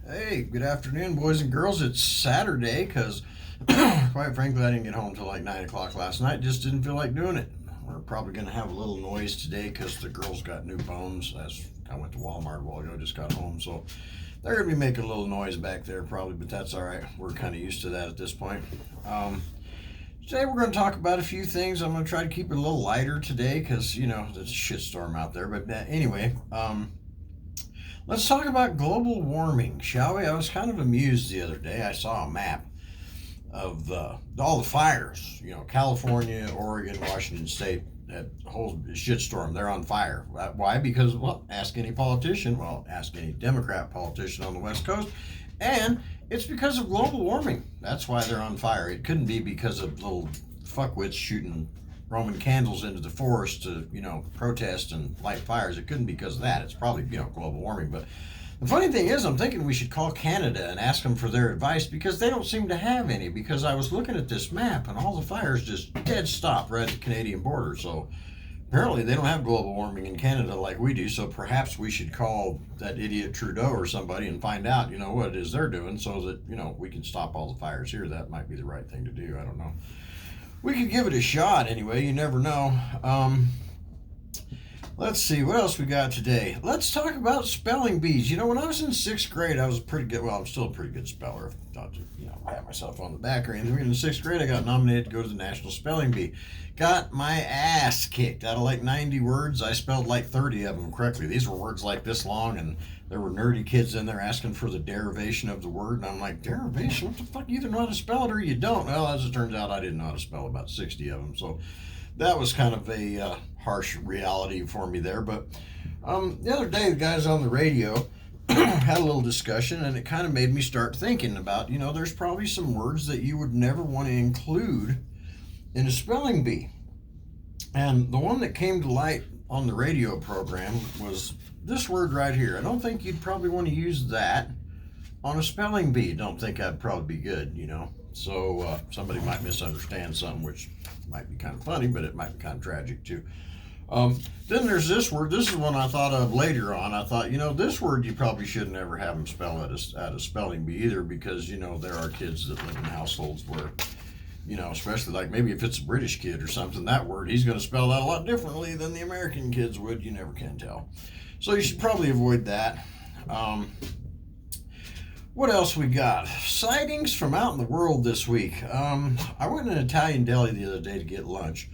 Hey, good afternoon, boys and girls. It's Saturday because, quite frankly, I didn't get home till like 9 o'clock last night. Just didn't feel like doing it. We're probably going to have a little noise today because the girls got new phones. As I went to Walmart a while ago, just got home. So they're going to be making a little noise back there probably, but that's all right. We're kind of used to that at this point. Um, Today we're going to talk about a few things. I'm going to try to keep it a little lighter today because, there's a shitstorm out there. But anyway, let's talk about global warming, shall we? I was kind of amused the other day. I saw a map of all the fires. California, Oregon, Washington State. That whole shitstorm. They're on fire. Why? Because, well, ask any politician. Well, ask any Democrat politician on the West Coast. And it's because of global warming. That's why they're on fire. It couldn't be because of little fuckwits shooting Roman candles into the forest to, protest and light fires. It couldn't be because of that. It's probably, global warming. But the funny thing is, I'm thinking we should call Canada and ask them for their advice because they don't seem to have any. Because I was looking at this map and all the fires just dead stop right at the Canadian border. So apparently they don't have global warming in Canada like we do. So perhaps we should call that idiot Trudeau or somebody and find out, what it is they're doing so that, we can stop all the fires here. That might be the right thing to do. I don't know. We could give it a shot anyway. You never know. Let's see what else we got today. Let's talk about spelling bees. When I was in sixth grade, I was pretty good. Well, I'm still a pretty good speller. Not to, pat myself on the back or anything. In sixth grade, I got nominated to go to the National Spelling Bee. Got my ass kicked. Out of like 90 words, I spelled like 30 of them correctly. These were words like this long, and there were nerdy kids in there asking for the derivation of the word. And I'm like, derivation? What the fuck? You either know how to spell it or you don't. Well, as it turns out, I didn't know how to spell about 60 of them. So that was kind of a harsh reality for me there. But the other day, the guys on the radio had a little discussion, and it kind of made me start thinking about, there's probably some words that you would never want to include in a spelling bee. And the one that came to light on the radio program was this word right here. I don't think you'd probably want to use that on a spelling bee. Don't think that'd probably be good. So somebody might misunderstand something, which might be kind of funny, but it might be kind of tragic too. Then there's this word. This is one I thought of later on. I thought, this word you probably shouldn't ever have them spell at a spelling bee either, because there are kids that live in households where, especially like maybe if it's a British kid or something, that word he's going to spell that a lot differently than the American kids would. You never can tell. So you should probably avoid that. What else we got? Sightings from out in the world this week. I went to an Italian deli the other day to get lunch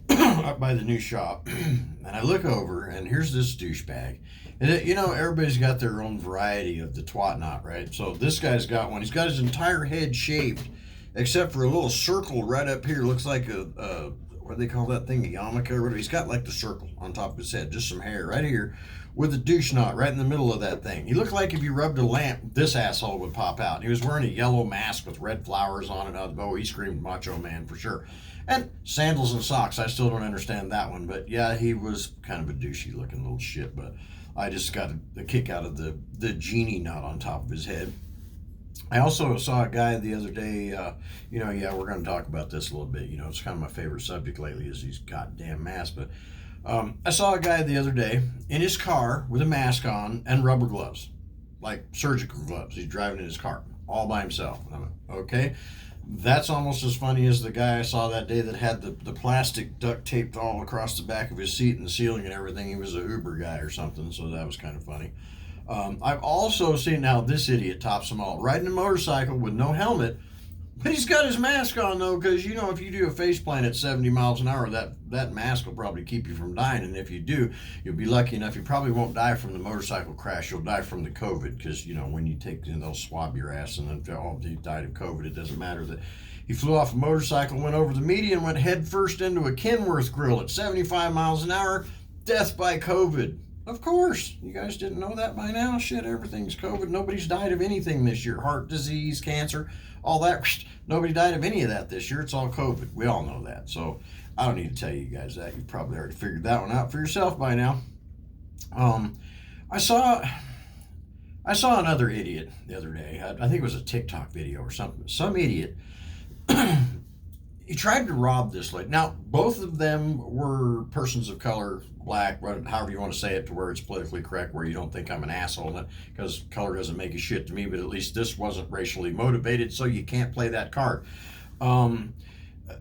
up by the new shop, and I look over, and here's this douchebag. And everybody's got their own variety of the twat knot, right? So this guy's got one. He's got his entire head shaved, except for a little circle right up here. Looks like a what do they call that thing? A yarmulke or whatever. He's got like the circle on top of his head, just some hair right here, with a douche knot right in the middle of that thing. He looked like if you rubbed a lamp, this asshole would pop out. He was wearing a yellow mask with red flowers on it. Oh, he screamed Macho Man for sure. And sandals and socks. I still don't understand that one. But yeah, he was kind of a douchey looking little shit. But I just got a kick out of the genie knot on top of his head. I also saw a guy the other day, we're going to talk about this a little bit. It's kind of my favorite subject lately is these goddamn masks. But I saw a guy the other day in his car with a mask on and rubber gloves, like surgical gloves. He's driving in his car all by himself. I'm like, okay, that's almost as funny as the guy I saw that day that had the plastic duct taped all across the back of his seat and the ceiling and everything. He was a Uber guy or something, so that was kind of funny. I've also seen now this idiot tops them all, riding a motorcycle with no helmet, but he's got his mask on though, because if you do a face plant at 70 miles an hour, that mask will probably keep you from dying, and if you do, you'll be lucky enough. You probably won't die from the motorcycle crash. You'll die from the COVID, because when you take, they'll swab your ass, and then he died of COVID. It doesn't matter that he flew off a motorcycle, went over the median, went head first into a Kenworth grill at 75 miles an hour. Death by COVID. Of course. You guys didn't know that by now? Shit, everything's COVID. Nobody's died of anything this year. Heart disease, cancer, all that. Nobody died of any of that this year. It's all COVID. We all know that. So I don't need to tell you guys that. You probably already figured that one out for yourself by now. I saw another idiot the other day. I think it was a TikTok video or something. Some idiot he tried to rob this lady. Now, both of them were persons of color, black, however you want to say it, to where it's politically correct, where you don't think I'm an asshole, because color doesn't make a shit to me, but at least this wasn't racially motivated, so you can't play that card.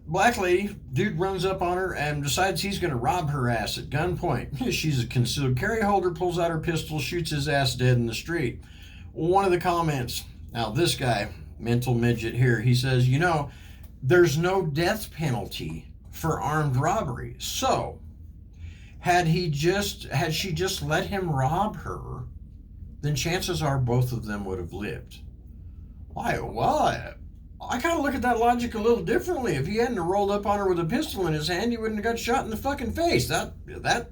Black lady, dude runs up on her and decides he's going to rob her ass at gunpoint. She's a concealed carry holder, pulls out her pistol, shoots his ass dead in the street. One of the comments, now this guy, mental midget here, he says, there's no death penalty for armed robbery. So, had she just let him rob her, then chances are both of them would have lived. Why? Well, I kind of look at that logic a little differently. If he hadn't rolled up on her with a pistol in his hand, he wouldn't have got shot in the fucking face. That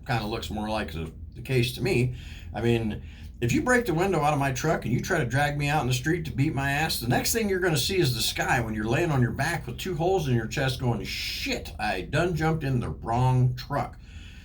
kind of looks more like the case to me. I mean, if you break the window out of my truck and you try to drag me out in the street to beat my ass, the next thing you're going to see is the sky when you're laying on your back with 2 holes in your chest going, shit, I done jumped in the wrong truck.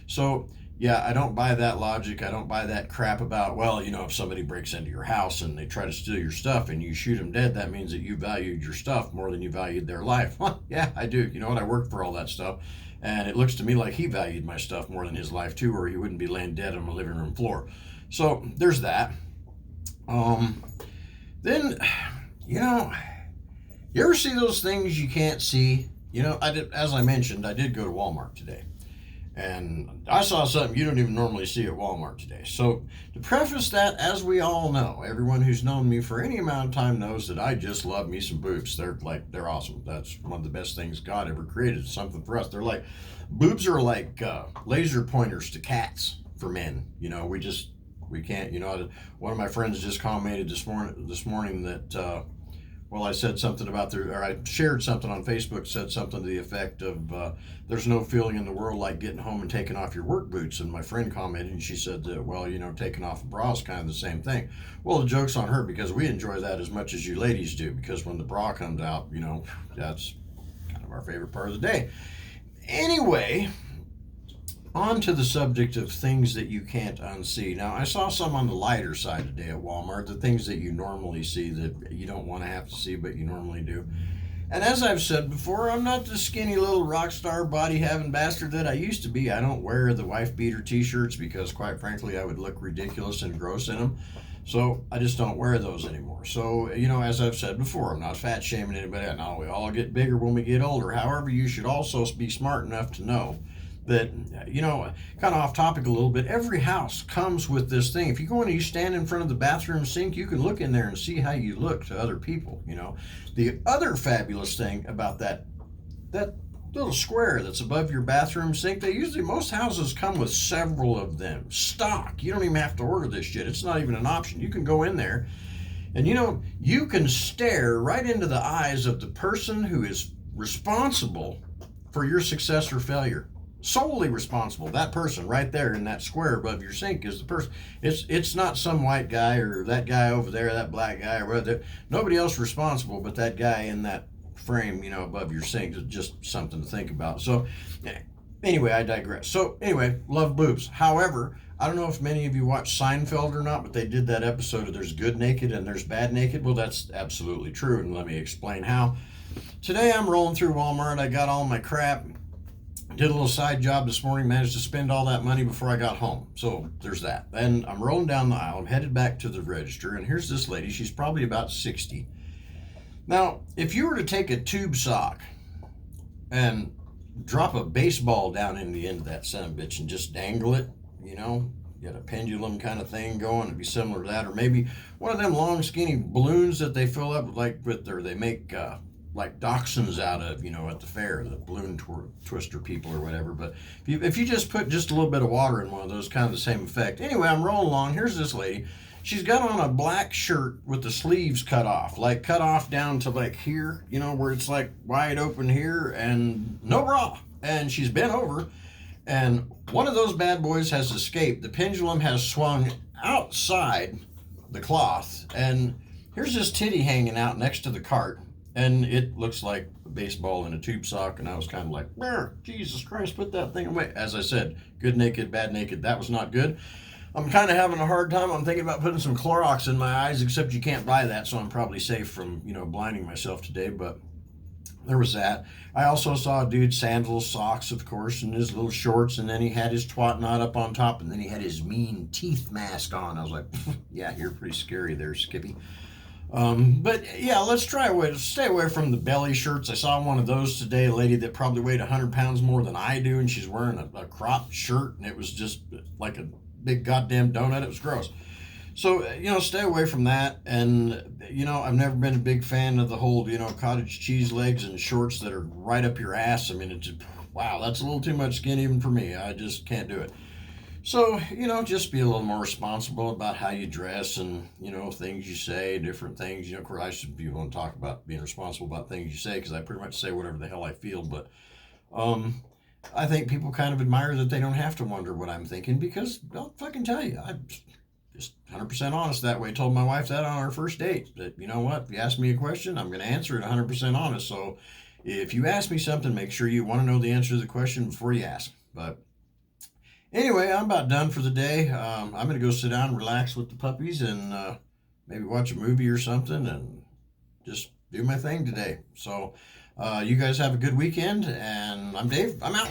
So, yeah, I don't buy that logic. I don't buy that crap about, well, if somebody breaks into your house and they try to steal your stuff and you shoot them dead, that means that you valued your stuff more than you valued their life. Well, yeah, I do. You know what? I worked for all that stuff. And it looks to me like he valued my stuff more than his life, too, or he wouldn't be laying dead on my living room floor. So there's that. Then, you ever see those things you can't see? As I mentioned, I did go to Walmart today. And I saw something you don't even normally see at Walmart today. So to preface that, as we all know, everyone who's known me for any amount of time knows that I just love me some boobs. They're awesome. That's one of the best things God ever created. It's something for us. Boobs are like laser pointers to cats for men. We can't, one of my friends just commented this morning that, I said something about I shared something on Facebook, said something to the effect of, there's no feeling in the world like getting home and taking off your work boots. And my friend commented and she said that, taking off a bra is kind of the same thing. Well, the joke's on her because we enjoy that as much as you ladies do, because when the bra comes out, that's kind of our favorite part of the day. Anyway, on to the subject of things that you can't unsee. Now, I saw some on the lighter side today at Walmart, the things that you normally see that you don't want to have to see, but you normally do. And as I've said before, I'm not the skinny little rock star body-having bastard that I used to be. I don't wear the wife-beater t-shirts because, quite frankly, I would look ridiculous and gross in them. So I just don't wear those anymore. So, as I've said before, I'm not fat shaming anybody. No, we all get bigger when we get older. However, you should also be smart enough to know that, kind of off topic a little bit, every house comes with this thing. If you go in and you stand in front of the bathroom sink, you can look in there and see how you look to other people, The other fabulous thing about that little square that's above your bathroom sink, most houses come with several of them. Stock. You don't even have to order this shit. It's not even an option. You can go in there and, you can stare right into the eyes of the person who is responsible for your success or failure. Solely responsible. That person right there in that square above your sink is the person. It's not some white guy or that guy over there, that black guy or whatever. Nobody else responsible but that guy in that frame, above your sink. It's just something to think about. So anyway, I digress. So anyway, love boobs. However, I don't know if many of you watch Seinfeld or not, but they did that episode of there's good naked and there's bad naked. Well, that's absolutely true, and let me explain how. Today I'm rolling through Walmart. I got all my crap. Did a little side job this morning, managed to spend all that money before I got home. So there's that. Then I'm rolling down the aisle. I'm headed back to the register, and here's this lady. She's probably about 60. Now, if you were to take a tube sock and drop a baseball down in the end of that son of a bitch and just dangle it, you got a pendulum kind of thing going, it'd be similar to that. Or maybe one of them long, skinny balloons that they fill up they make like dachshunds out of, at the fair, the balloon twister people or whatever. But if you just put just a little bit of water in one of those, kind of the same effect. Anyway, I'm rolling along. Here's this lady. She's got on a black shirt with the sleeves cut off down to here, where it's wide open here, and no bra. And she's bent over, and one of those bad boys has escaped. The pendulum has swung outside the cloth, and here's this titty hanging out next to the cart. And it looks like a baseball in a tube sock, and I was kind of like, Jesus Christ, put that thing away. As I said, good naked, bad naked, that was not good. I'm kind of having a hard time. I'm thinking about putting some Clorox in my eyes, except you can't buy that, so I'm probably safe from, blinding myself today. But there was that. I also saw a dude sandals, socks, of course, and his little shorts, and then he had his twat knot up on top, and then he had his mean teeth mask on. I was like, yeah, you're pretty scary there, Skippy. But yeah, stay away from the belly shirts. I saw one of those today, a lady that probably weighed 100 pounds more than I do, and she's wearing a cropped shirt, and it was just like a big goddamn donut. It was gross. So, stay away from that. And, I've never been a big fan of the whole, cottage cheese legs and shorts that are right up your ass. I mean, wow, that's a little too much skin even for me. I just can't do it. So, just be a little more responsible about how you dress and, things you say, different things. Of course, I should be able to talk about being responsible about things you say because I pretty much say whatever the hell I feel. But um, I think people kind of admire that they don't have to wonder what I'm thinking because I'll fucking tell you. I'm just 100% honest that way. Told my wife that on our first date. That, you know what, if you ask me a question, I'm going to answer it 100% honest. So if you ask me something, make sure you want to know the answer to the question before you ask. But anyway, I'm about done for the day. I'm going to go sit down and relax with the puppies and maybe watch a movie or something and just do my thing today. So, you guys have a good weekend, and I'm Dave. I'm out.